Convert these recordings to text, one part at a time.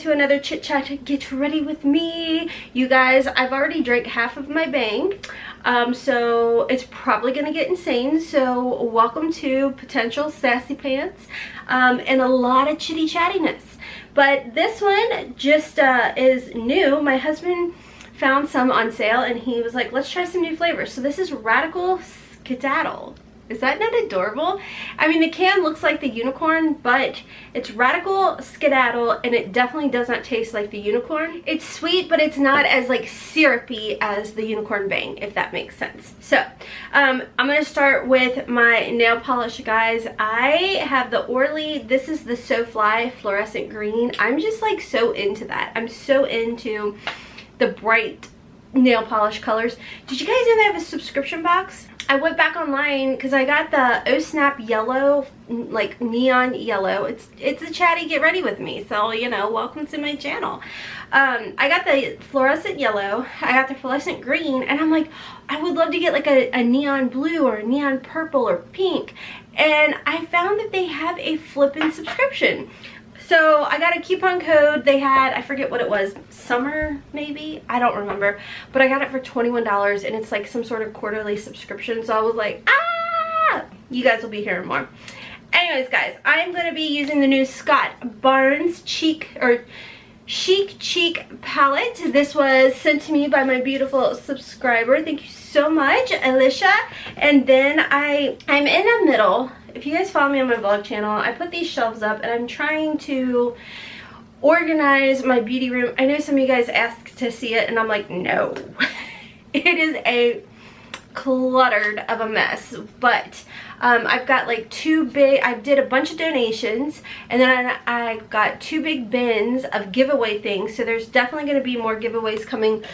to another chit chat. Get ready with me. You guys, I've already drank half of my bang. So it's probably gonna get insane. So welcome to potential sassy pants and a lot of chitty chattiness. But this one just is new. My husband found some on sale and he was like, let's try some new flavors. So this is Radical Skedaddle. Is that not adorable? I mean, the can looks like the unicorn, but it's Radical Skedaddle, and it definitely does not taste like the unicorn. It's sweet, but it's not as like syrupy as the unicorn bang, if that makes sense. So, I'm gonna start with my nail polish, guys. I have the Orly. This is the So Fly fluorescent green. I'm just like so into that. I'm so into the bright nail polish colors. Did you guys know they have a subscription box? I went back online because I got the Oh Snap yellow, like neon yellow. It's a chatty get ready with me, so you know, welcome to my channel. I got the fluorescent yellow, I got the fluorescent green, and I'm like, I would love to get like a neon blue or a neon purple or pink. And I found that they have a flippin' subscription. So I got a coupon code. They had, I forget what it was, summer maybe? I don't remember. But I got it for $21 and it's like some sort of quarterly subscription. So I was like, ah! You guys will be hearing more. Anyways, guys, I'm going to be using the new BARNS Chic Cheek palette. This was sent to me by my beautiful subscriber. Thank you so much, Alicia. And then I'm in the middle. If you guys follow me on my vlog channel, I put these shelves up and I'm trying to organize my beauty room. I know some of you guys asked to see it and I'm like, no. It is a cluttered of a mess, but I've got like I did a bunch of donations, and then I got 2 big bins of giveaway things. So there's definitely going to be more giveaways coming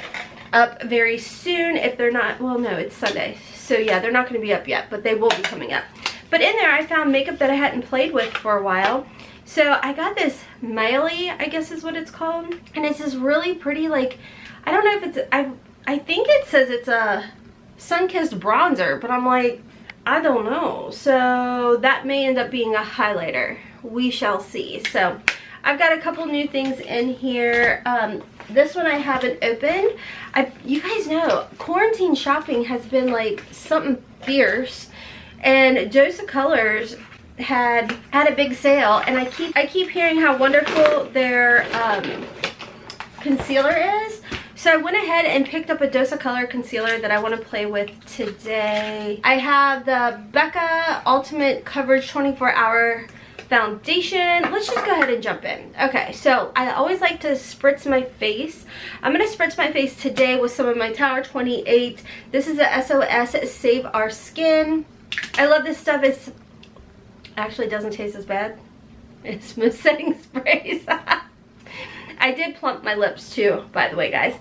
up very soon. If they're not, well, no, it's Sunday, so yeah, they're not going to be up yet, but they will be coming up. But in there I found makeup that I hadn't played with for a while. So I got this Miley, I guess is what it's called, and it's this really pretty, like, I don't know if it's, I think it says it's a sun-kissed bronzer, but I'm like, I don't know. So that may end up being a highlighter. We shall see. So I've got a couple new things in here. This one I haven't opened. You guys know, quarantine shopping has been like something fierce. And Dose of Colors had a big sale, and I keep hearing how wonderful their concealer is. So I went ahead and picked up a Dose of Color concealer that I want to play with today. I have the Becca Ultimate Coverage 24-Hour Foundation. Let's just go ahead and jump in. Okay, so I always like to spritz my face. I'm going to spritz my face today with some of my Tower 28. This is the SOS Save Our Skin. I love this stuff. It actually doesn't taste as bad. It's smooth setting sprays. I did plump my lips too, by the way, guys.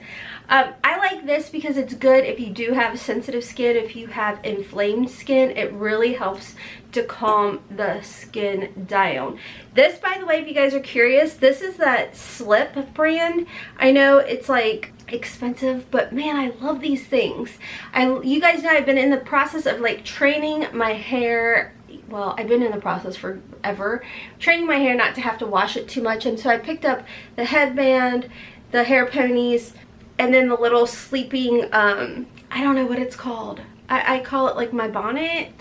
I like this because it's good if you do have sensitive skin, if you have inflamed skin. It really helps to calm the skin down. This, by the way, if you guys are curious, this is that Slip brand. I know it's like expensive, but man, I love these things. You guys know I've been in the process of like training my hair. Well, I've been in the process forever, training my hair not to have to wash it too much. And so I picked up the headband, the hair ponies, and then the little sleeping, I don't know what it's called. I call it like my bonnet.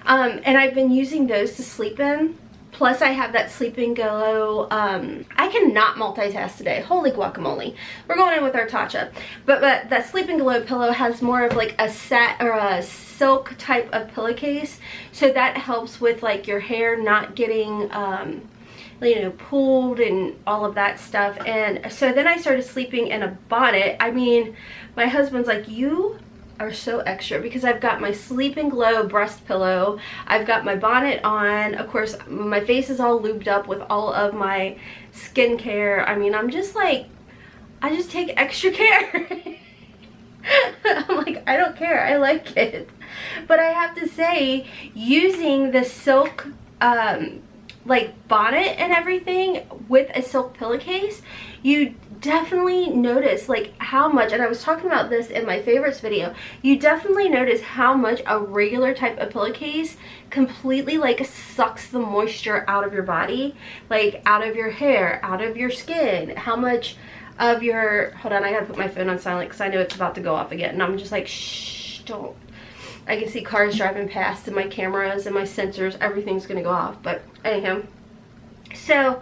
And I've been using those to sleep in. Plus I have that Sleeping Glow. I cannot multitask today. Holy guacamole. We're going in with our Tatcha. But that Sleeping Glow pillow has more of like a silk type of pillowcase. So that helps with like your hair not getting you know, pulled and all of that stuff. And so then I started sleeping in a bonnet. I mean, my husband's like, you are so extra, because I've got my Sleeping Glow breast pillow, I've got my bonnet on, of course my face is all lubed up with all of my skincare. I mean, I'm just like, I just take extra care. I'm like, I don't care, I like it. But I have to say, using the silk like bonnet and everything with a silk pillowcase, you definitely notice like how much, and I was talking about this in my favorites video, you definitely notice how much a regular type of pillowcase completely like sucks the moisture out of your body, like out of your hair, out of your skin, how much of your, hold on, I gotta put my phone on silent because I know it's about to go off again, and I'm just like, shh, don't. I can see cars driving past and my cameras and my sensors, everything's gonna go off. But anyhow, so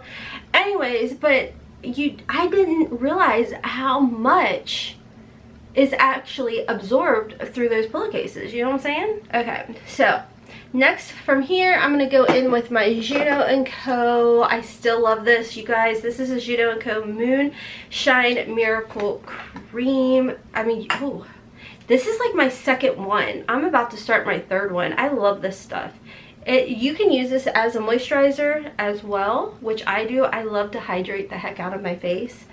anyways, but I didn't realize how much is actually absorbed through those pillowcases, you know what I'm saying? Okay, so next from here, I'm gonna go in with my Judo & Co. I still love this, you guys. This is a Judo & Co. Moon Shine Miracle Cream. I mean, ooh, this is like my second one. I'm about to start my third one. I love this stuff. You can use this as a moisturizer as well, which I do. I love to hydrate the heck out of my face.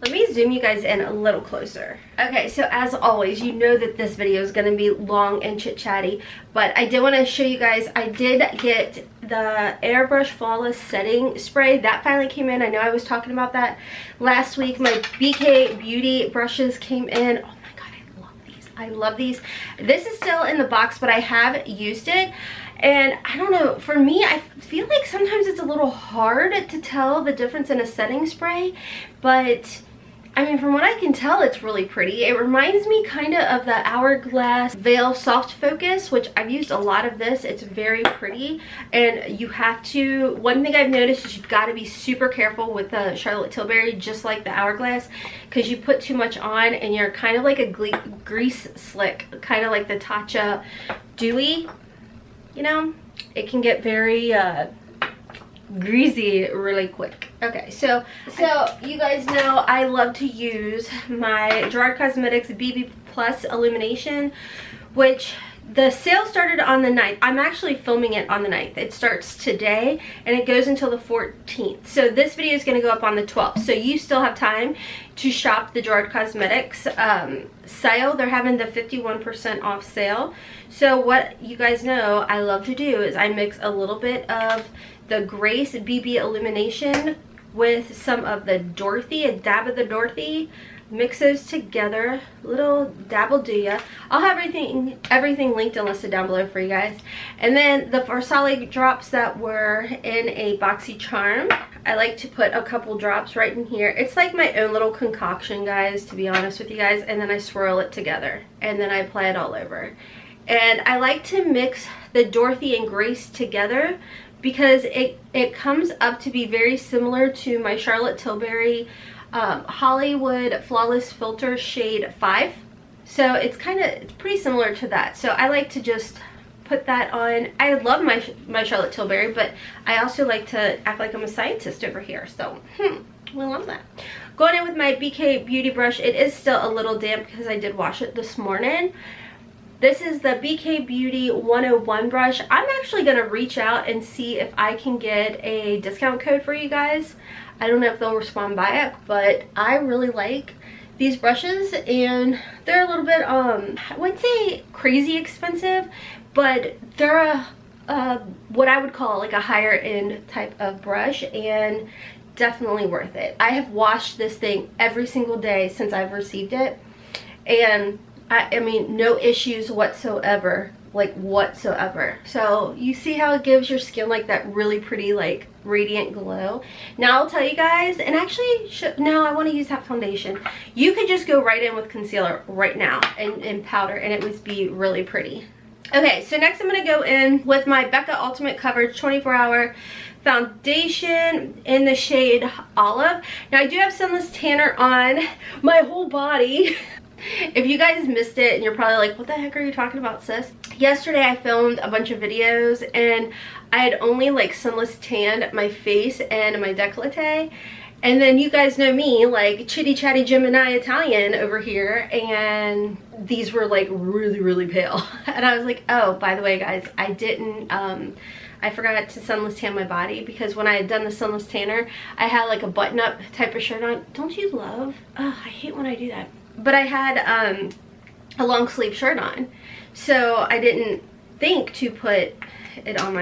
Let me zoom you guys in a little closer. Okay, so as always, you know that this video is going to be long and chit-chatty, but I did want to show you guys, I did get the Airbrush Flawless Setting Spray. That finally came in. I know I was talking about that last week. My BK Beauty brushes came in. Oh my god, I love these. I love these. This is still in the box, but I have used it. And I don't know, for me, I feel like sometimes it's a little hard to tell the difference in a setting spray, but I mean, from what I can tell, it's really pretty. It reminds me kind of the Hourglass Veil Soft Focus, which I've used a lot of this. It's very pretty, and you have to, one thing I've noticed is you've got to be super careful with the Charlotte Tilbury, just like the Hourglass, because you put too much on and you're kind of like a grease slick, kind of like the Tatcha Dewy. You know, it can get very greasy really quick. Okay, so you guys know I love to use my Gerard Cosmetics BB Plus Illumination, which the sale started on the 9th. I'm actually filming it on the 9th. It starts today and it goes until the 14th. So this video is going to go up on the 12th. So you still have time to shop the Gerard Cosmetics sale. They're having the 51% off sale. So what you guys know I love to do is I mix a little bit of the Grace BB Illumination with some of the Dorothy, a dab of the Dorothy. Mix those together, little dabble do ya. I'll have everything linked and listed down below for you guys. And then the Farsali drops that were in a boxy charm, I like to put a couple drops right in here. It's like my own little concoction, guys, to be honest with you guys. And then I swirl it together and then I apply it all over. And I like to mix the Dorothy and Grace together because it comes up to be very similar to my Charlotte Tilbury Hollywood Flawless Filter shade 5. So it's pretty similar to that. So I like to just put that on. I love my Charlotte Tilbury, but I also like to act like I'm a scientist over here. So we love that. Going in with my BK Beauty brush, it is still a little damp because I did wash it this morning. This is the BK Beauty 101 brush. I'm actually going to reach out and see if I can get a discount code for you guys. I don't know if they'll respond back, but I really like these brushes, and they're a little bit, I wouldn't say crazy expensive, but they're what I would call like a higher end type of brush, and definitely worth it. I have washed this thing every single day since I've received it, and I mean, no issues whatsoever, like whatsoever. So you see how it gives your skin like that really pretty, like radiant glow. Now I'll tell you guys, and actually, no, I want to use that foundation. You could just go right in with concealer right now and powder, and it would be really pretty. Okay, so next I'm going to go in with my Becca Ultimate Coverage 24-Hour Foundation in the shade Olive. Now I do have Sunless Tanner on my whole body. If you guys missed it and you're probably like, what the heck are you talking about, sis? Yesterday I filmed a bunch of videos and I had only like sunless tanned my face and my décolleté. And then you guys know me, like chitty chatty Gemini Italian over here, and these were like really, really pale. And I was like, oh, by the way guys, I didn't, I forgot to sunless tan my body, because when I had done the sunless tanner, I had like a button up type of shirt on. Don't you love? Oh, I hate when I do that. But I had a long sleeve shirt on, so I didn't think to put it on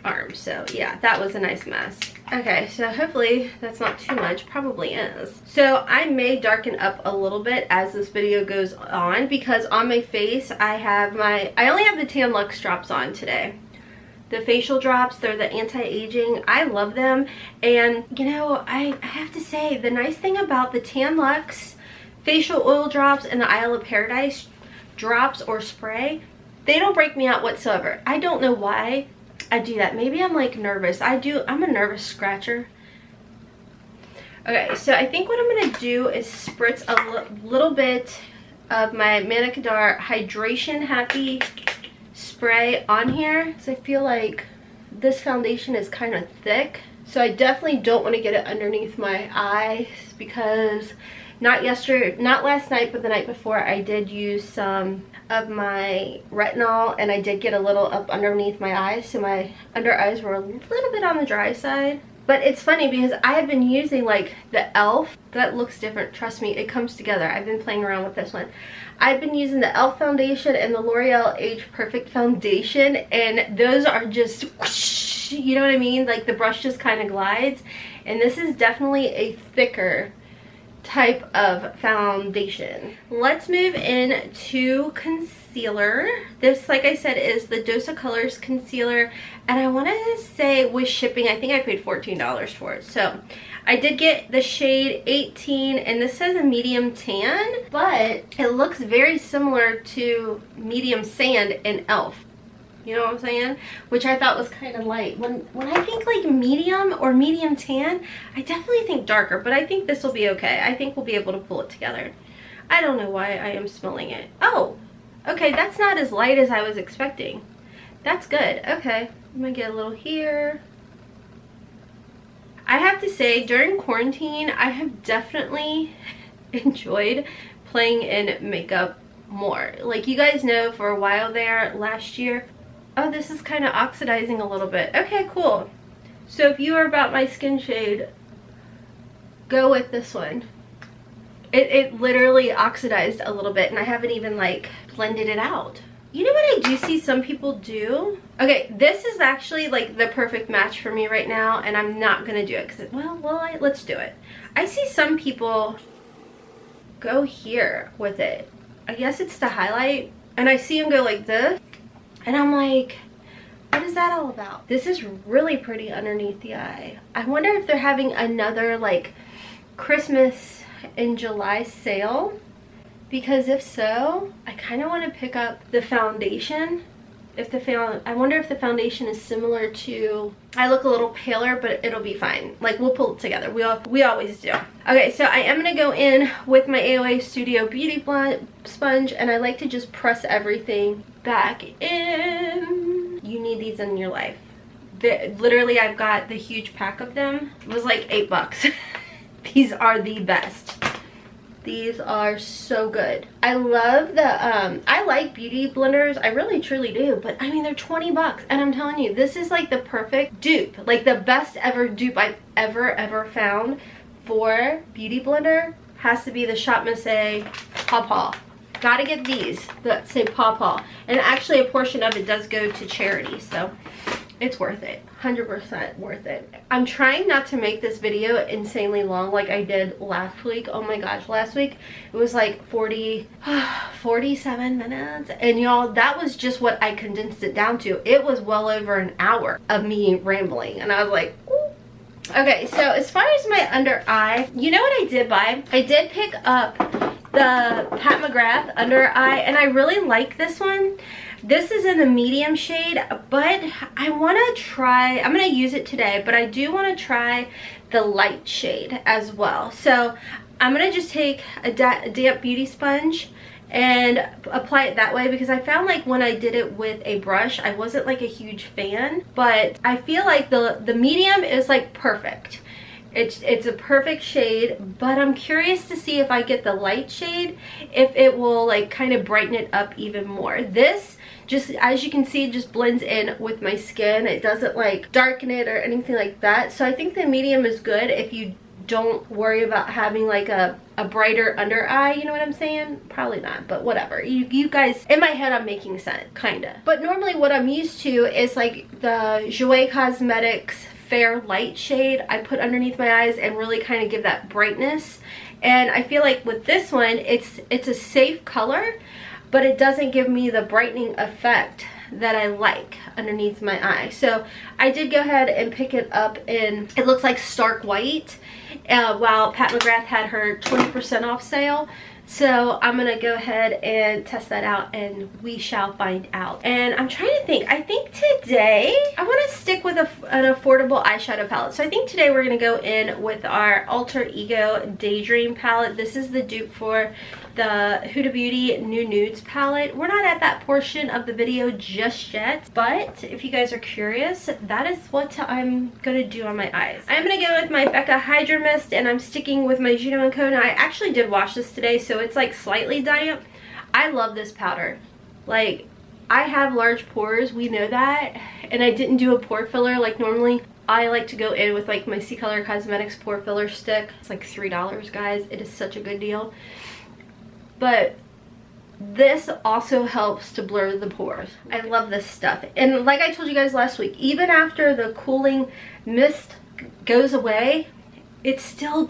arm. So yeah, that was a nice mess. Okay, so hopefully that's not too much. Probably is. So I may darken up a little bit as this video goes on, because on my face I only have the Tan Luxe drops on today. The facial drops, they're the anti-aging. I love them. And you know, I have to say, the nice thing about the Tan Luxe facial oil drops and the Isle of Paradise drops or spray, they don't break me out whatsoever. I don't know why I do that. Maybe I'm like nervous. I'm a nervous scratcher. Okay, so I think what I'm gonna do is spritz a little bit of my Manicadar Hydration Happy spray on here, because I feel like this foundation is kind of thick. So I definitely don't want to get it underneath my eyes, because not last night, but the night before, I did use some of my retinol and I did get a little up underneath my eyes, so my under eyes were a little bit on the dry side. But it's funny because I have been using like the e.l.f. That looks different, trust me, it comes together. I've been playing around with this one. I've been using the e.l.f. foundation and the L'Oreal Age Perfect foundation, and those are just whoosh, you know what I mean? Like the brush just kind of glides. And this is definitely a thicker type of foundation. Let's move into concealer. This, like I said, is the Dose of Colors concealer, and I want to say with shipping, I think I paid $14 for it. So I did get the shade 18, and this says a medium tan, but it looks very similar to medium sand in e.l.f. You know what I'm saying? Which I thought was kind of light. When I think like medium or medium tan, I definitely think darker, but I think this will be okay. I think we'll be able to pull it together. I don't know why I am smelling it. Oh, okay, that's not as light as I was expecting. That's good. Okay, I'm gonna get a little here. I have to say, during quarantine, I have definitely enjoyed playing in makeup more. Like you guys know, for a while there last year, oh, this is kind of oxidizing a little bit. Okay, cool. So if you are about my skin shade, go with this one. It literally oxidized a little bit, and I haven't even like blended it out. You know what I do see some people do? Okay, this is actually like the perfect match for me right now, and I'm not gonna do it because, let's do it. I see some people go here with it. I guess it's to highlight, and I see them go like this. And I'm like, what is that all about? This is really pretty underneath the eye. I wonder if they're having another like Christmas in July sale, because if so, I kind of want to pick up the foundation. I wonder if the foundation is similar to, I look a little paler, but it'll be fine. Like, we'll pull it together. We always do. Okay, so I am going to go in with my AOA Studio Beauty Sponge, and I like to just press everything back in. You need these in your life. Literally, I've got the huge pack of them. It was like $8. These are the best. These are so good. I love the, I like beauty blenders. I really truly do. But I mean, they're 20 bucks. And I'm telling you, this is like the perfect dupe. Like the best ever dupe I've ever found for beauty blender has to be the Shop Messe Paw Paw. Gotta get these that say Paw Paw. And actually a portion of it does go to charity. So it's worth it. 100% worth it. I'm trying not to make this video insanely long like I did last week. Oh my gosh, last week it was like 47 minutes. And y'all, that was just what I condensed it down to. It was well over an hour of me rambling. And I was like, ooh. Okay, so as far as my under eye, you know what I did buy? I did pick up the Pat McGrath under eye, and I really like this one. This is in the medium shade, but I want to try, I'm going to use it today, but I do want to try the light shade as well. So I'm going to just take a damp beauty sponge and apply it that way, because I found like when I did it with a brush, I wasn't like a huge fan, but I feel like the medium is like perfect. It's a perfect shade, but I'm curious to see if I get the light shade, if it will like kind of brighten it up even more. This, just as you can see, just blends in with my skin. It doesn't like darken it or anything like that. So I think the medium is good if you don't worry about having like a brighter under eye, you know what I'm saying? Probably not, but whatever. You guys, in my head I'm making sense, kinda. But normally what I'm used to is like the Gerard Cosmetics Fair Light shade I put underneath my eyes and really kind of give that brightness. And I feel like with this one, it's a safe color, but it doesn't give me the brightening effect that I like underneath my eye. So I did go ahead and pick it up in, it looks like stark white, while Pat McGrath had her 20% off sale. So I'm gonna go ahead and test that out and we shall find out. And I'm trying to think, I think today I want to stick with an affordable eyeshadow palette. So I think today we're gonna go in with our Alter Ego Daydream palette. This is the dupe for the Huda Beauty New Nudes palette. We're not at that portion of the video just yet, but if you guys are curious, that is what I'm gonna do on my eyes. I'm gonna go with my Becca Hydra Mist, and I'm sticking with my Juno & Co. Now I actually did wash this today, so it's like slightly damp. I love this powder. Like, I have large pores, we know that, and I didn't do a pore filler like normally. I like to go in with like my C-Color Cosmetics pore filler stick. It's like $3, guys. It is such a good deal. But this also helps to blur the pores. I love this stuff. And like I told you guys last week, even after the cooling mist goes away, it still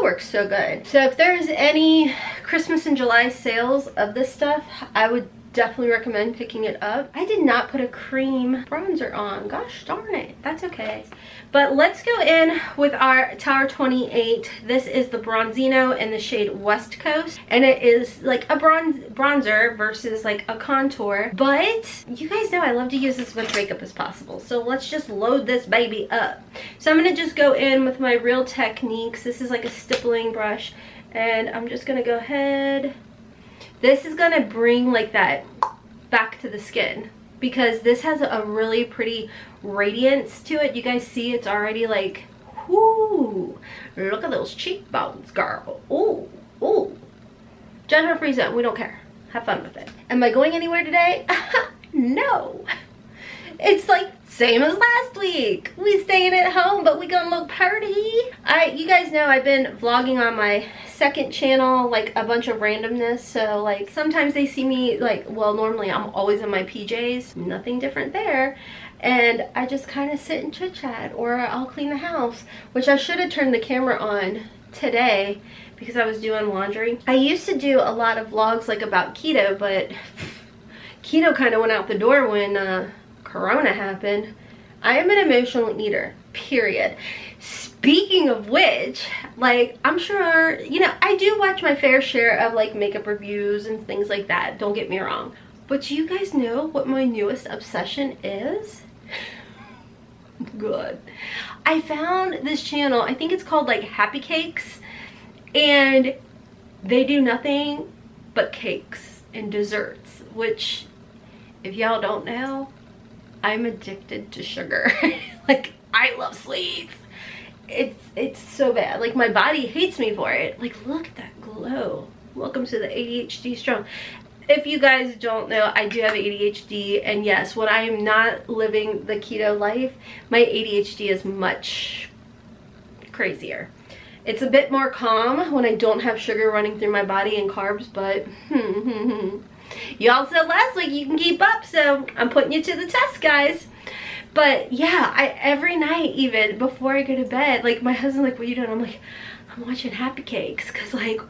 works so good. So if there's any Christmas and July sales of this stuff, I would definitely recommend picking it up. I did not put a cream bronzer on. Gosh darn it. That's okay. But let's go in with our Tower 28. This is the Bronzino in the shade West Coast. And it is like a bronzer versus like a contour. But you guys know I love to use as much makeup as possible. So let's just load this baby up. So I'm going to just go in with my Real Techniques. This is like a stippling brush. And I'm just going to go ahead. This is going to bring like that back to the skin, because this has a really pretty radiance to it. You guys see it's already like, whoo, look at those cheekbones, girl. Ooh, ooh. Judgment free zone, we don't care. Have fun with it. Am I going anywhere today? No. It's like same as last week. We staying at home, but we gonna look pretty. You guys know I've been vlogging on my second channel, like a bunch of randomness. So like sometimes they see me like, well, normally I'm always in my PJs, nothing different there. And I just kind of sit and chit chat, or I'll clean the house, which I should have turned the camera on today because I was doing laundry. I used to do a lot of vlogs like about keto, but keto kind of went out the door when Corona happened. I am an emotional eater, period. Speaking of which, like, I'm sure, you know, I do watch my fair share of like makeup reviews and things like that, don't get me wrong. But do you guys know what my newest obsession is? Good. I found this channel, I think it's called like Happy Cakes, and they do nothing but cakes and desserts, which, if y'all don't know, I'm addicted to sugar. Like, I love sweets. It's so bad. Like, my body hates me for it. Like, look at that glow. Welcome to the ADHD strong. If you guys don't know, I do have ADHD, and yes, when I am not living the keto life, my ADHD is much crazier. It's a bit more calm when I don't have sugar running through my body and carbs, but y'all said last week you can keep up, so I'm putting you to the test, guys. But yeah, every night, even before I go to bed, like, my husband's like, what are you doing? I'm like, I'm watching Happy Cakes, because like,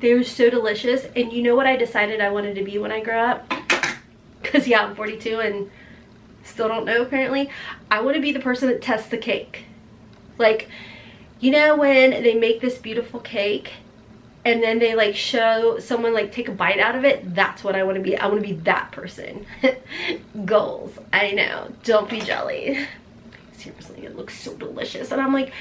they're so delicious. And you know what I decided I wanted to be when I grow up? Because yeah, I'm 42 and still don't know apparently. I want to be the person that tests the cake. Like, you know when they make this beautiful cake and then they like show someone like take a bite out of it? That's what I want to be. I want to be that person. Goals. I know. Don't be jelly. Seriously, it looks so delicious. And I'm like,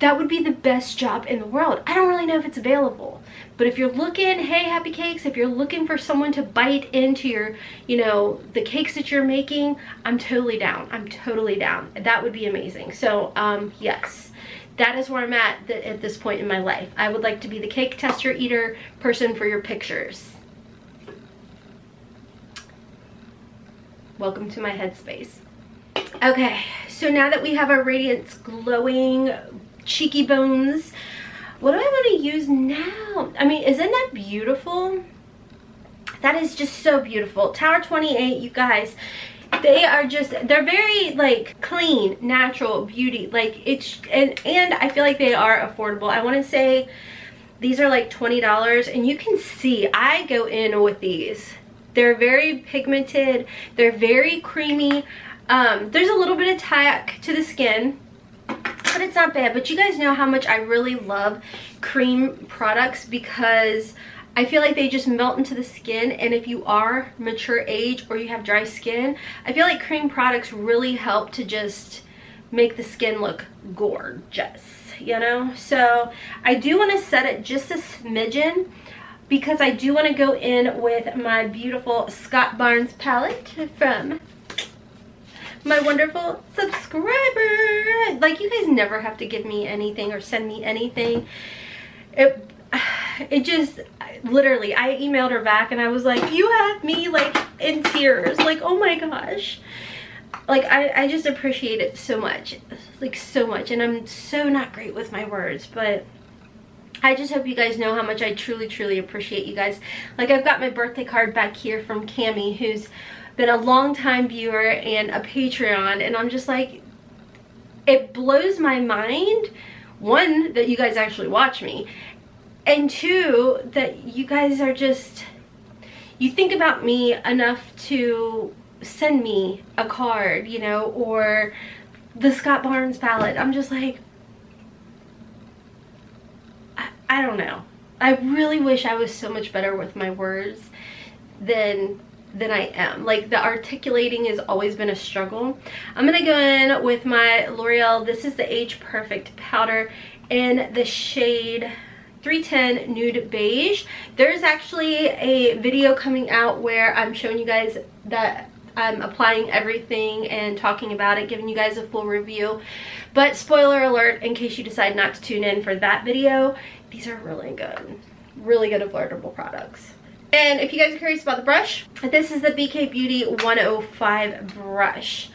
that would be the best job in the world. I don't really know if it's available. But if you're looking, hey, Happy Cakes, if you're looking for someone to bite into your, you know, the cakes that you're making, I'm totally down. I'm totally down. That would be amazing. So, yes. That is where I'm at this point in my life. I would like to be the cake tester eater person for your pictures. Welcome to my headspace. Okay, so now that we have our radiance glowing, cheeky bones. What do I want to use now? I mean, isn't that beautiful? That is just so beautiful. Tower 28, you guys. They are just, they're very like clean, natural beauty. Like it's, and I feel like they are affordable. I want to say these are like $20, and you can see I go in with these. They're very pigmented. They're very creamy. There's a little bit of tack to the skin, but it's not bad. But you guys know how much I really love cream products because I feel like they just melt into the skin, and if you are mature age or you have dry skin, I feel like cream products really help to just make the skin look gorgeous, you know? So I do want to set it just a smidgen because I do want to go in with my beautiful Scott Barnes palette from my wonderful subscriber. Like, you guys never have to give me anything or send me anything. It just, literally, I emailed her back and I was like, you have me like in tears, like, oh my gosh. Like, I just appreciate it so much, like so much. And I'm so not great with my words, but I just hope you guys know how much I truly appreciate you guys. Like, I've got my birthday card back here from Cammie, who's been a longtime viewer and a Patreon, and I'm just like, it blows my mind, one, that you guys actually watch me, and two, that you guys are just, you think about me enough to send me a card, you know, or the Scott Barnes palette. I'm just like, I don't know. I really wish I was so much better with my words than I am. Like, the articulating has always been a struggle. I'm gonna go in with my L'Oreal. This is the Age Perfect powder in the shade 310 Nude Beige. There's actually a video coming out where I'm showing you guys that I'm applying everything and talking about it, giving you guys a full review. But spoiler alert, in case you decide not to tune in for that video, these are really good affordable products. And if you guys are curious about the brush, this is the BK Beauty 105 brush.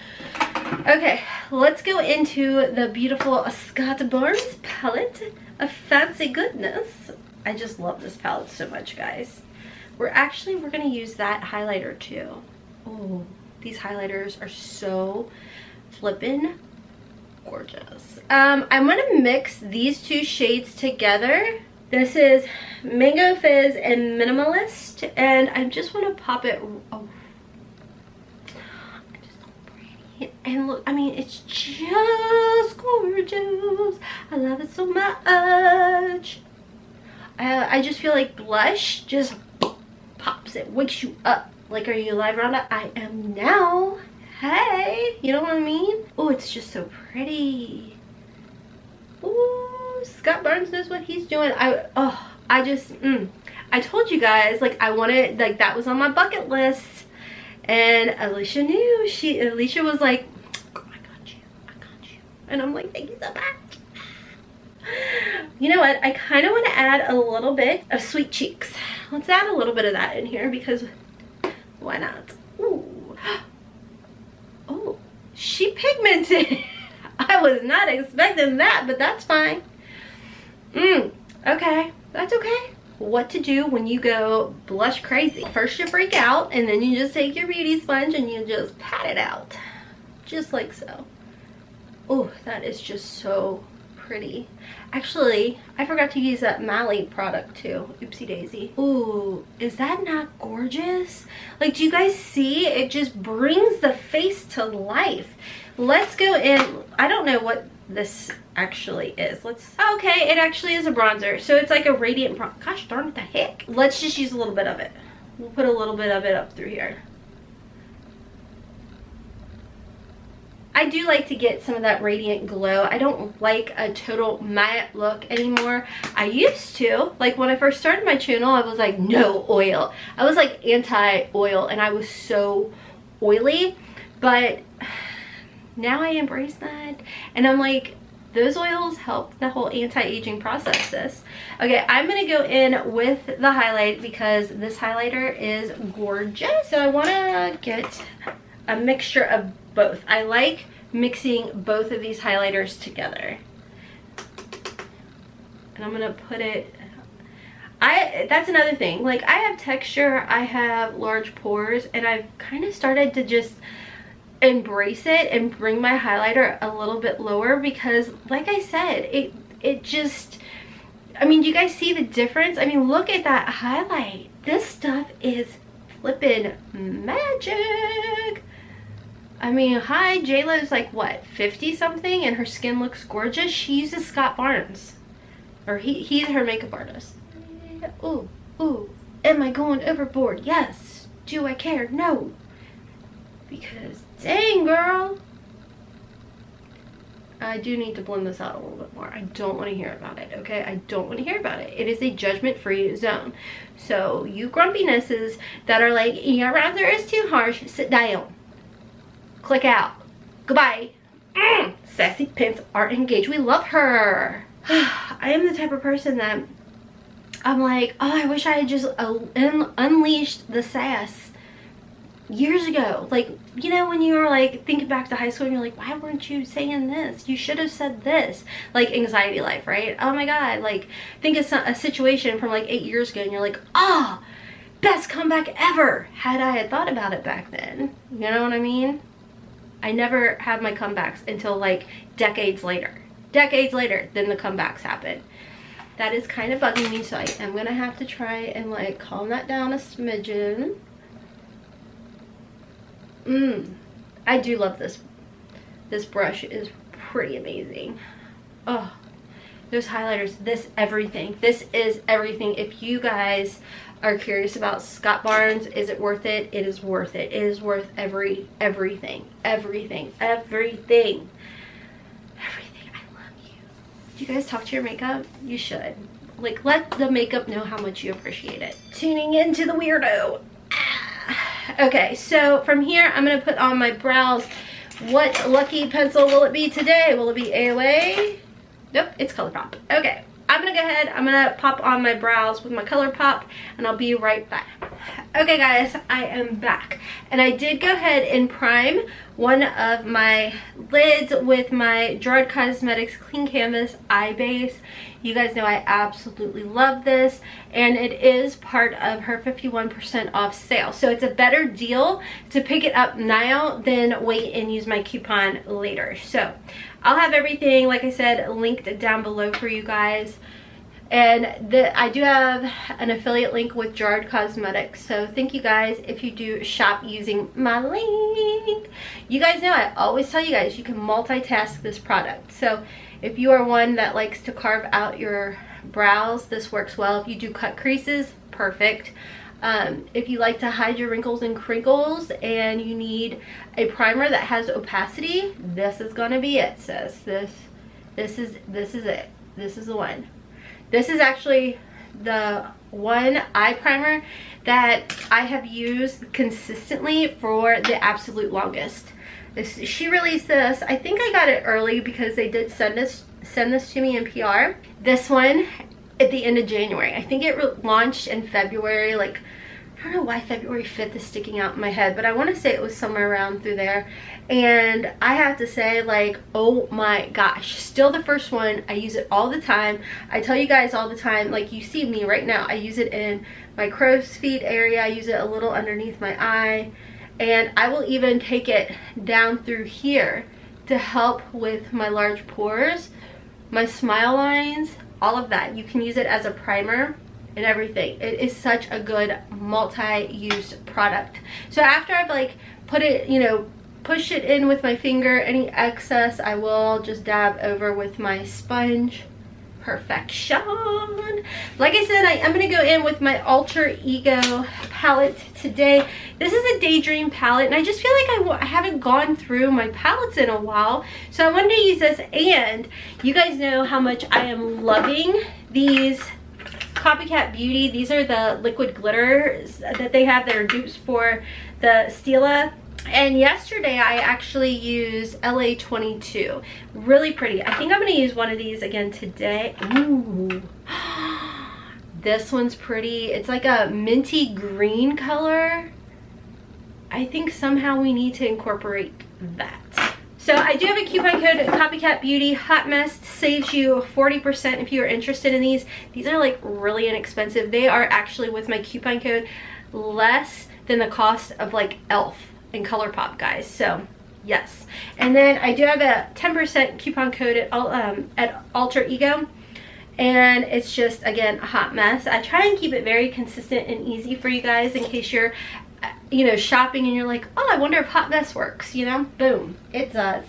Okay, let's go into the beautiful Scott Barnes palette of fancy goodness. I just love this palette so much, guys. We're gonna use that highlighter too. Oh, these highlighters are so flippin' gorgeous. I'm gonna mix these two shades together. This is Mango Fizz and Minimalist, and I just want to pop it. Oh, it's just so pretty. And look, I mean, it's just gorgeous. I love it so much. I just feel like blush just pops it, wakes you up. Like, are you alive, Rhonda? I am now. Hey, you know what I mean? Oh, it's just so pretty. Ooh, Scott Barnes knows what he's doing. I told you guys, like, I wanted, like, that was on my bucket list, and Alicia knew. Alicia was like, oh, I got you, and I'm like, thank you so much. You know what, I kind of want to add a little bit of Sweet Cheeks. Let's add a little bit of that in here, because why not? Ooh. Oh, she pigmented. I was not expecting that, but that's fine. Okay, that's okay. What to do when you go blush crazy. First you freak out, and then you just take your beauty sponge and you just pat it out. Just like so. Oh, that is just so pretty. Actually, I forgot to use that Mally product too. Oopsie daisy. Ooh, is that not gorgeous? Like, do you guys see? It just brings the face to life. Let's go in. I don't know what this actually is. Okay, it actually is a bronzer. So it's like a radiant bronzer. Gosh darn it, the heck. Let's just use a little bit of it. We'll put a little bit of it up through here. I do like to get some of that radiant glow. I don't like a total matte look anymore. I used to. Like, when I first started my channel, I was like, no oil. I was like anti-oil, and I was so oily. But now I embrace that, and I'm like, those oils help the whole anti-aging process, sis. Okay, I'm gonna go in with the highlight because this highlighter is gorgeous. So I wanna get a mixture of both. I like mixing both of these highlighters together. and I'm gonna put it, that's another thing, like I have texture, I have large pores, and I've kind of started to just embrace it and bring my highlighter a little bit lower, because like I said, it just, I mean, you guys see the difference? I mean, look at that highlight. This stuff is flippin' magic. I mean, hi, JLo's like what, 50 something, and her skin looks gorgeous. She uses Scott Barnes, or he's her makeup artist. Ooh, ooh, am I going overboard? Yes. Do I care? No. Because dang, girl, I do need to blend this out a little bit more. I don't want to hear about it, okay? I don't want to hear about it. It is a judgment-free zone. So you grumpinesses that are like, your bronzer is too harsh, sit down. Click out. Goodbye. Sassy Pimps are engaged. We love her. I am the type of person that I'm like, oh, I wish I had just unleashed the sass years ago. Like, you know, when you were like thinking back to high school and you're like, why weren't you saying this? You should have said this. Like anxiety life, right? Oh my god, like think of a situation from like 8 years ago and you're like, ah, best comeback ever, had I had thought about it back then. You know what I mean? I never had my comebacks until like decades later. Decades later, then the comebacks happen. That is kind of bugging me, so I am gonna have to try and like calm that down a smidgen. I do love this. This brush is pretty amazing. Oh, those highlighters, this everything. This is everything. If you guys are curious about Scott Barnes, is it worth it? It is worth it. It is worth everything. Everything. Everything. I love you. Do you guys talk to your makeup? You should. Like, let the makeup know how much you appreciate it. Tuning into the weirdo. Okay, so from here, I'm going to put on my brows. What lucky pencil will it be today? Will it be AOA? Nope, it's ColourPop. Okay, I'm going to go ahead. I'm going to pop on my brows with my ColourPop, and I'll be right back. Okay, guys, I am back. And I did go ahead and prime one of my lids with my Gerard Cosmetics Clean Canvas Eye Base. You guys know I absolutely love this, and it is part of her 51% off sale. So it's a better deal to pick it up now than wait and use my coupon later. So I'll have everything, like I said, linked down below for you guys. And I do have an affiliate link with Gerard Cosmetics, so thank you guys if you do shop using my link. You guys know I always tell you guys you can multitask this product. So if you are one that likes to carve out your brows, this works well. If you do cut creases, perfect. If you like to hide your wrinkles and crinkles and you need a primer that has opacity, this is gonna be it, sis. This is it. This is the one. This is actually the one eye primer that I have used consistently for the absolute longest. She released this, I think I got it early because they did send this to me in PR. This one at the end of January. I think it launched in February, like, I don't know why February 5th is sticking out in my head, but I want to say it was somewhere around through there. And I have to say, like, oh my gosh, still the first one. I use it all the time. I tell you guys all the time, like, you see me right now. I use it in my crow's feet area. I use it a little underneath my eye. And I will even take it down through here to help with my large pores, my smile lines, all of that. You can use it as a primer and everything. It is such a good multi-use product. So after I've like put it, you know, push it in with my finger, any excess I will just dab over with my sponge. Perfection. Like I said, I am going to go in with my Alter Ego palette today. This is a Daydream palette, and I just feel like I haven't gone through my palettes in a while, so I wanted to use this. And you guys know how much I am loving these COPYCAT Beauty. These are the liquid glitters that they have that are dupes for the Stila. And yesterday I actually used LA22. Really pretty. I think I'm going to use one of these again today. Ooh. This one's pretty. It's like a minty green color. I think somehow we need to incorporate that. So I do have a coupon code, Copycat Beauty. Hot Mess saves you 40% if you are interested in these. These are like really inexpensive. They are actually, with my coupon code, less than the cost of like ELF and ColourPop, guys. So yes. And then I do have a 10% coupon code at Alter Ego. And it's just, again, a Hot Mess. I try and keep it very consistent and easy for you guys in case you're, you know, shopping and you're like, oh, I wonder if Hot Mess works, you know? Boom, it does.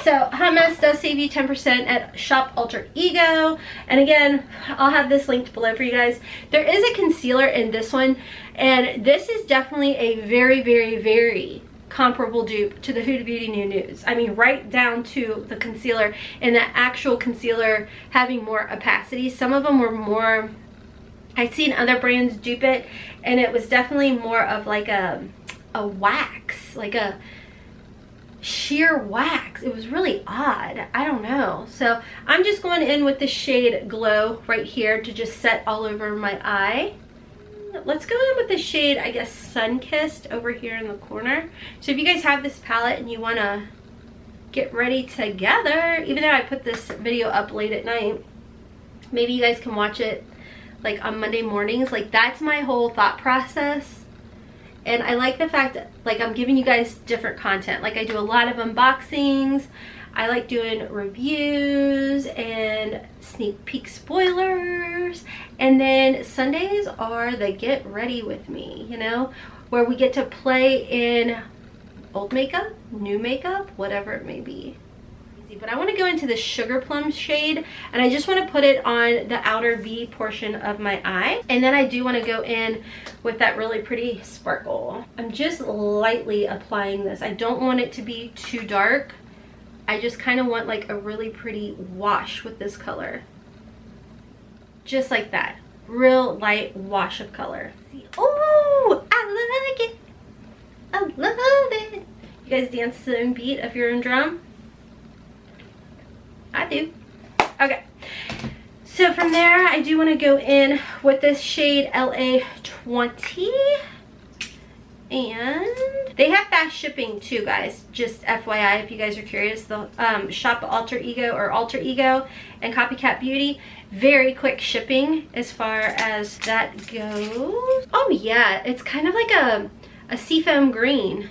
So Hot Mess does save you 10% at Shop Alter Ego. And again, I'll have this linked below for you guys. There is a concealer in this one, and this is definitely a very, very, very comparable dupe to the Huda Beauty New Nudes. I mean, right down to the concealer, and the actual concealer having more opacity. Some of them were more, I'd seen other brands dupe it, and it was definitely more of like a wax, like a sheer wax. It was really odd. I don't know. So I'm just going in with the shade Glow right here to just set all over my eye. Let's go in with the shade, I guess, Sun-Kissed over here in the corner. So if you guys have this palette and you want to get ready together, even though I put this video up late at night, maybe you guys can watch it like on Monday mornings. Like, that's my whole thought process. And I like the fact that, like, I'm giving you guys different content. Like, I do a lot of unboxings. I like doing reviews and sneak peek spoilers. And then Sundays are the get ready with me, you know, where we get to play in old makeup, new makeup, whatever it may be. But I want to go into the Sugar Plum shade, and I just want to put it on the outer V portion of my eye. And then I do want to go in with that really pretty sparkle. I'm just lightly applying this. I don't want it to be too dark. I just kind of want like a really pretty wash with this color. Just like that. Real light wash of color. Oh, I like it. I love it. You guys dance to the same beat if you're in drum? I do. Okay. So from there, I do want to go in with this shade LA20. And they have fast shipping too, guys. Just FYI, if you guys are curious, the Shop Alter Ego or Alter Ego and Copycat Beauty, very quick shipping as far as that goes. Oh yeah, it's kind of like a seafoam green.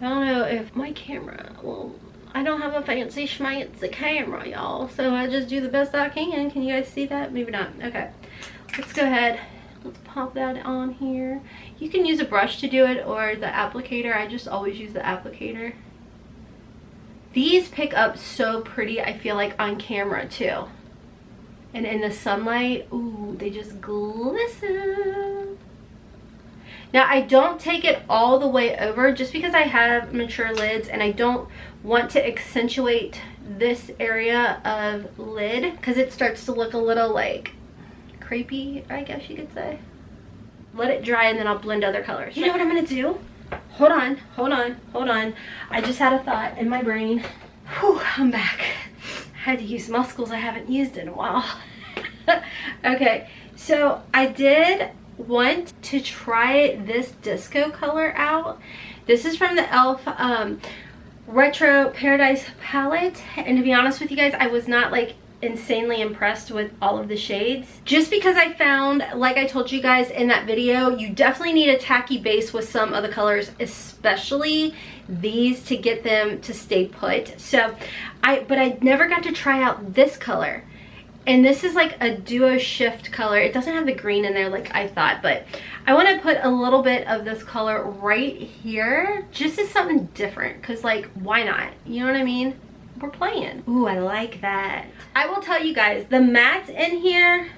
I don't know if my camera, well, I don't have a fancy schmancy camera, y'all, so I just do the best I can. Can you guys see that? Maybe not. Okay, let's go ahead. Let's pop that on here. You can use a brush to do it or the applicator. I just always use the applicator. These pick up so pretty, I feel like, on camera too. And in the sunlight, ooh, they just glisten. Now, I don't take it all the way over just because I have mature lids and I don't want to accentuate this area of lid because it starts to look a little like crepey, I guess you could say. Let it dry and then I'll blend other colors. You know what I'm gonna do? Hold on, hold on, hold on. I just had a thought in my brain. Whew, I'm back. I had to use muscles I haven't used in a while. Okay, so I did want to try this disco color out. This is from the ELF Retro Paradise palette, and to be honest with you guys, I was not like insanely impressed with all of the shades, just because I found, like I told you guys in that video, you definitely need a tacky base with some of the colors, especially these, to get them to stay put. So but I never got to try out this color, and this is like a duo shift color. It doesn't have the green in there like I thought, but I want to put a little bit of this color right here just as something different, because like, why not? You know what I mean? We're playing. Ooh, I like that. I will tell you guys, the mattes in here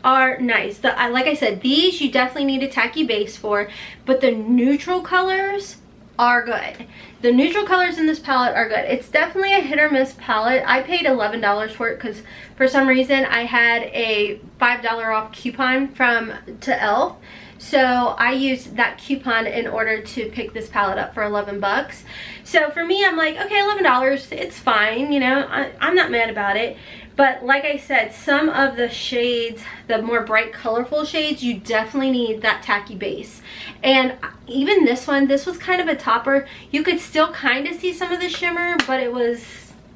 are nice. Like I said, these you definitely need a tacky base for, but the neutral colors are good. The neutral colors in this palette are good. It's definitely a hit or miss palette. I paid $11 for it because for some reason I had a $5 off coupon to ELF. So I used that coupon in order to pick this palette up for 11 bucks. So for me, I'm like, okay, $11, it's fine, you know, I'm not mad about it. But like I said, some of the shades, the more bright colorful shades, you definitely need that tacky base. And even this one, this was kind of a topper. You could still kind of see some of the shimmer, but it was,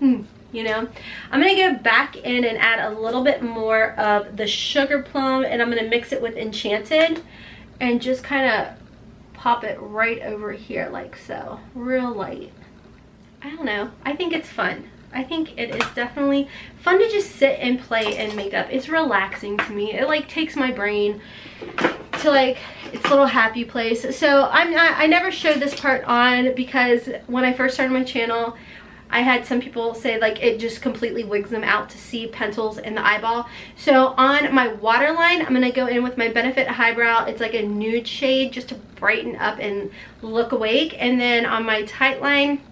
you know. I'm going to go back in and add a little bit more of the Sugar Plum, and I'm going to mix it with Enchanted and just kind of pop it right over here like so, real light. I don't know, I think it's fun. I think it is definitely fun to just sit and play in makeup. It's relaxing to me. It like takes my brain to like its little happy place. So I never showed this part on because when I first started my channel, I had some people say like it just completely wigs them out to see pencils in the eyeball. So on my waterline, I'm going to go in with my Benefit Highbrow. It's like a nude shade just to brighten up and look awake. And then on my tight line,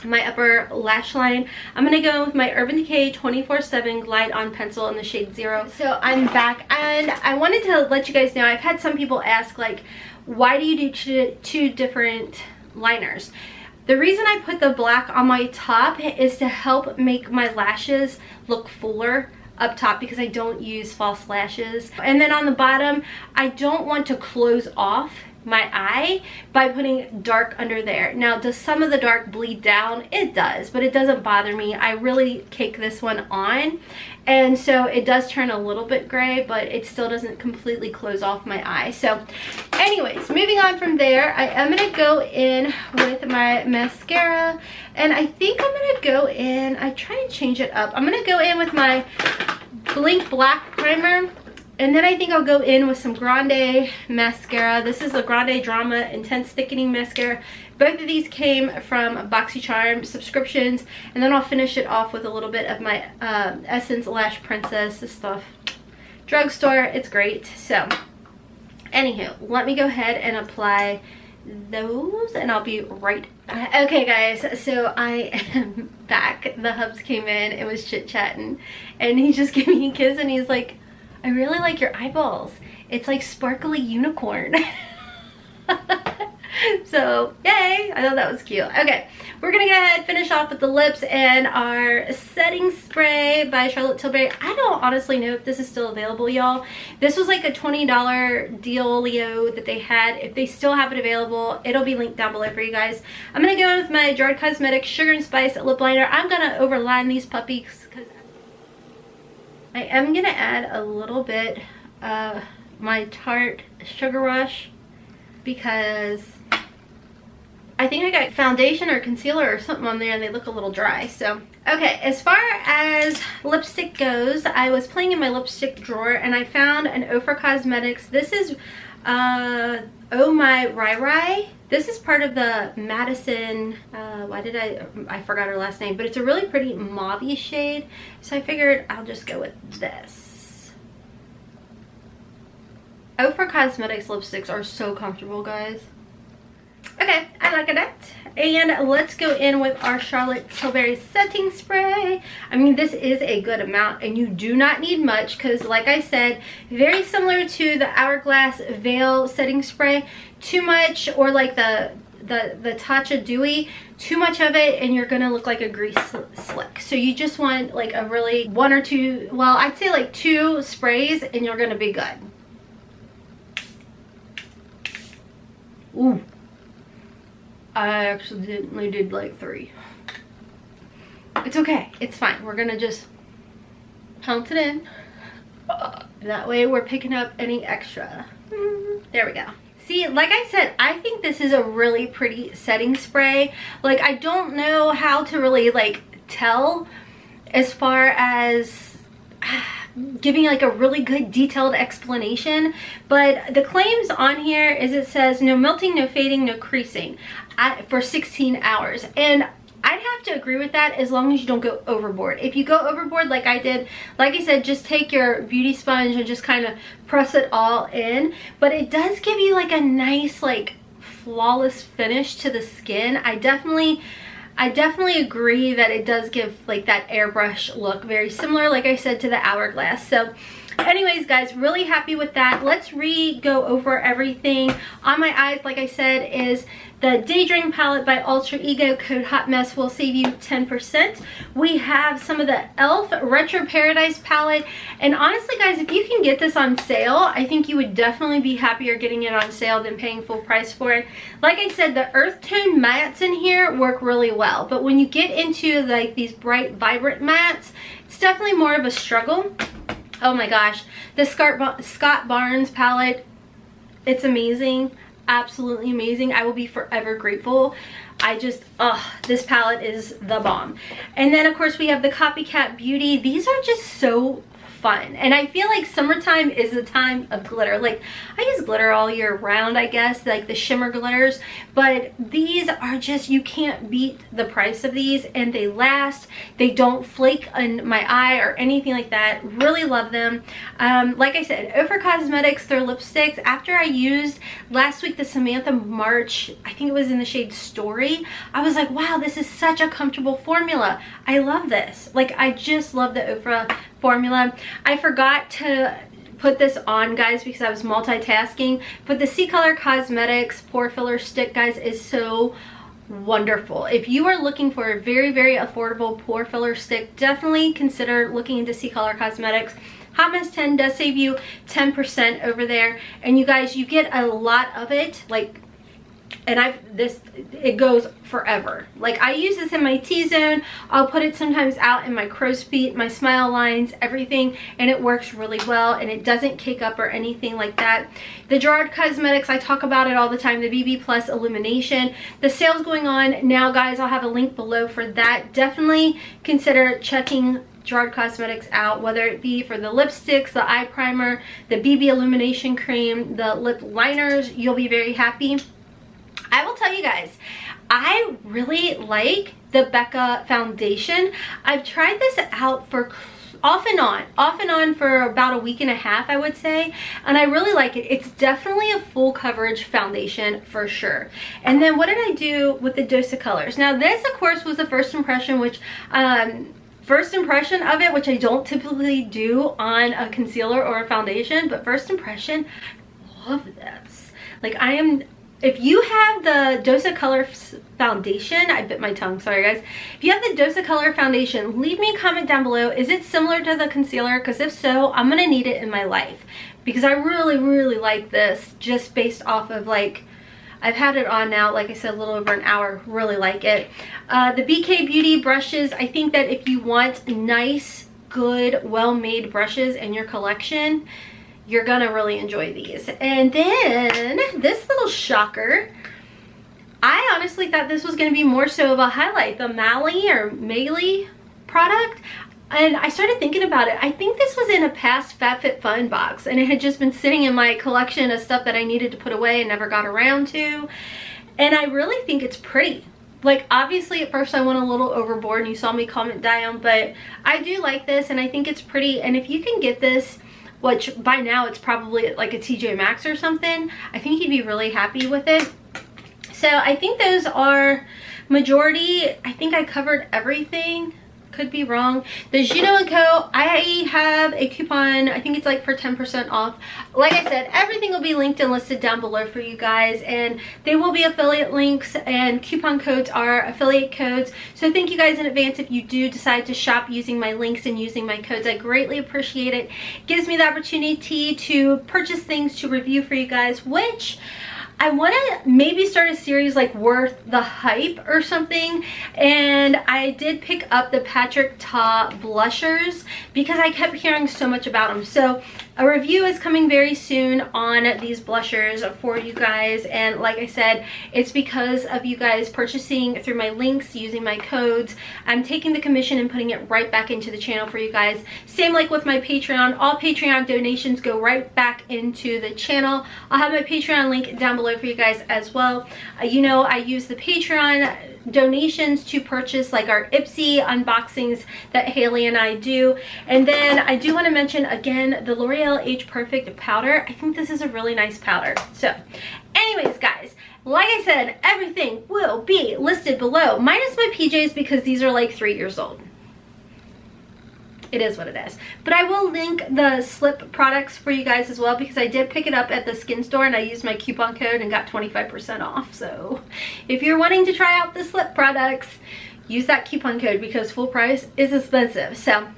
my upper lash line, I'm going to go with my Urban Decay 24/7 Glide On Pencil in the shade 0. So I'm back, and I wanted to let you guys know, I've had some people ask like, why do you do two different liners? The reason I put the black on my top is to help make my lashes look fuller up top because I don't use false lashes. And then on the bottom, I don't want to close off my eye by putting dark under there. Now, does some of the dark bleed down? It does, but it doesn't bother me. I really cake this one on, and so it does turn a little bit gray, but it still doesn't completely close off my eye. So anyways, moving on from there, I am going to go in with my mascara, and I think I'm going to go in, I try and change it up. I'm going to go in with my Blink Black Primer. And then I think I'll go in with some Grande mascara. This is a Grande Drama Intense Thickening Mascara. Both of these came from BoxyCharm subscriptions. And then I'll finish it off with a little bit of my Essence Lash Princess. This stuff, drugstore, it's great. So, anywho, let me go ahead and apply those and I'll be right back. Okay guys, so I am back. The hubs came in, it was chit-chatting. And he just gave me a kiss and he's like, I really like your eyeballs. It's like sparkly unicorn. So, yay! I thought that was cute. Okay, we're gonna go ahead and finish off with the lips and our setting spray by Charlotte Tilbury. I don't honestly know if this is still available, y'all. This was like a $20 dealio that they had. If they still have it available, it'll be linked down below for you guys. I'm gonna go in with my Gerard Cosmetics Sugar and Spice lip liner. I'm gonna overline these puppies because I am going to add a little bit of my Tarte Sugar Rush because I think I got foundation or concealer or something on there and they look a little dry. So, okay, as far as lipstick goes, I was playing in my lipstick drawer and I found an Ofra Cosmetics. This is Oh My Rai Rai. This is part of the Madison, I forgot her last name, but it's a really pretty mauve-y shade. So I figured I'll just go with this. Ofra Cosmetics lipsticks are so comfortable, guys. Okay, I like it. And let's go in with our Charlotte Tilbury setting spray. I mean, this is a good amount and you do not need much because like I said, very similar to the Hourglass Veil setting spray. Too much, or like the Tatcha Dewy, too much of it and you're gonna look like a grease slick. So you just want like a really one or two, well, I'd say like 2 sprays and you're gonna be good. Ooh. I accidentally did like 3. It's okay. It's fine. We're gonna just pounce it in. That way we're picking up any extra. There we go. See, like I said, I think this is a really pretty setting spray. Like, I don't know how to really like tell as far as giving like a really good detailed explanation, but the claims on here is it says no melting, no fading, no creasing for 16 hours, and I'd have to agree with that as long as you don't go overboard. If you go overboard like I did, like I said, just take your beauty sponge and just kind of press it all in, but it does give you like a nice like flawless finish to the skin. I definitely agree that it does give like that airbrush look, very similar, like I said, to the Hourglass. So Anyways, guys, really happy with that. Let's go over everything. On my eyes, like I said, is the Daydream palette by Alter Ego. Code HOTMESS will save you 10%. We have some of the e.l.f. Retro Paradise palette. And honestly, guys, if you can get this on sale, I think you would definitely be happier getting it on sale than paying full price for it. Like I said, the earth tone mattes in here work really well. But when you get into like these bright, vibrant mattes, it's definitely more of a struggle. Oh my gosh, the Scott Barnes palette, it's amazing. Absolutely amazing. I will be forever grateful. This palette is the bomb. And then of course we have the Copycat Beauty. These are just so fun, and I feel like summertime is the time of glitter. Like, I use glitter all year round, I guess, like the shimmer glitters, but these are just, you can't beat the price of these, and they last. They don't flake on my eye or anything like that. Really love them. Like I said, Gerard Cosmetics, their lipsticks, after I used last week the Samantha March, I think it was in the shade Story, I was like, wow, this is such a comfortable formula. I love this. Like, I just love the Ofra formula. I forgot to put this on, guys, because I was multitasking, but the C-Color Cosmetics pore filler stick, guys, is so wonderful. If you are looking for a very, very affordable pore filler stick, definitely consider looking into C-Color Cosmetics. HOTMESS 10 does save you 10% over there, and you guys, you get a lot of it, like, and it goes forever. Like, I use this in my T-zone. I'll put it sometimes out in my crow's feet, my smile lines, everything, and it works really well, and it doesn't cake up or anything like that. The Gerard Cosmetics, I talk about it all the time, the BB Plus Illumination. The sale's going on now, guys. I'll have a link below for that. Definitely consider checking Gerard Cosmetics out, whether it be for the lipsticks, the eye primer, the BB Illumination Cream, the lip liners. You'll be very happy. I will tell you guys, I really like the Becca foundation. I've tried this out for off and on for about a week and a half, I would say, and I really like it. It's definitely a full coverage foundation for sure. And then what did I do with the Dose of Colors? Now this, of course, was the first impression, which first impression of it, which I don't typically do on a concealer or a foundation, but first impression, love this. Like, if you have the Dose of Color foundation, I bit my tongue, sorry guys. If you have the Dose of Color foundation, leave me a comment down below. Is it similar to the concealer? Because if so, I'm gonna need it in my life, because I really, really like this, just based off of, like, I've had it on now, like I said, a little over an hour. Really like it. The BK Beauty brushes, I think that if you want nice, good, well-made brushes in your collection, you're gonna really enjoy these. And then this little shocker, I honestly thought this was gonna be more so of a highlight, the Mealy product. And I started thinking about it. I think this was in a past FabFitFun box, and it had just been sitting in my collection of stuff that I needed to put away and never got around to. And I really think it's pretty. Like, obviously at first I went a little overboard, and you saw me comment down, but I do like this, and I think it's pretty. And if you can get this, which by now it's probably like a TJ Maxx or something, I think you'd be really happy with it. So I think those are majority. I think I covered everything. Could be wrong. The Juno & Co, I have a coupon, I think it's like for 10% off. Like I said, everything will be linked and listed down below for you guys, and they will be affiliate links, and coupon codes are affiliate codes. So thank you guys in advance if you do decide to shop using my links and using my codes. I greatly appreciate it. It gives me the opportunity to purchase things to review for you guys, which I want to maybe start a series like Worth the Hype or something. And I did pick up the Patrick Ta blushers because I kept hearing so much about them. So a review is coming very soon on these blushers for you guys. And like I said, it's because of you guys purchasing through my links, using my codes. I'm taking the commission and putting it right back into the channel for you guys. Same like with my Patreon. All Patreon donations go right back into the channel. I'll have my Patreon link down below for you guys as well. You know, I use the Patreon donations to purchase like our Ipsy unboxings that Haley and I do. And then I do want to mention again the L'Oreal Age Perfect powder. I think this is a really nice powder. So anyways guys, like I said, everything will be listed below, minus my PJs because these are like 3 years old. it is what it is. But I will link the slip products for you guys as well, because I did pick it up at the skin store and I used my coupon code and got 25% off. So if you're wanting to try out the slip products, use that coupon code because full price is expensive. So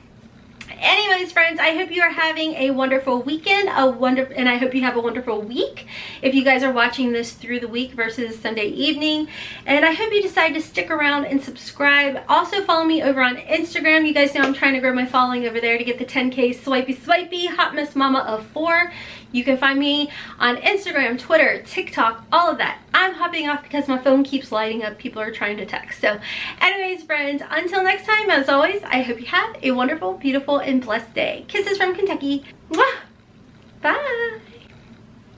anyways, friends, I hope you are having a wonderful weekend, and I hope you have a wonderful week if you guys are watching this through the week versus Sunday evening. And I hope you decide to stick around and subscribe. Also follow me over on Instagram. You guys know I'm trying to grow my following over there to get the 10K swipey Hot Mess Mama of 4. You can find me on Instagram, Twitter, TikTok, all of that. I'm hopping off because my phone keeps lighting up. People are trying to text. So anyways, friends, until next time, as always, I hope you have a wonderful, beautiful, and blessed day. Kisses from Kentucky. Mwah! Bye!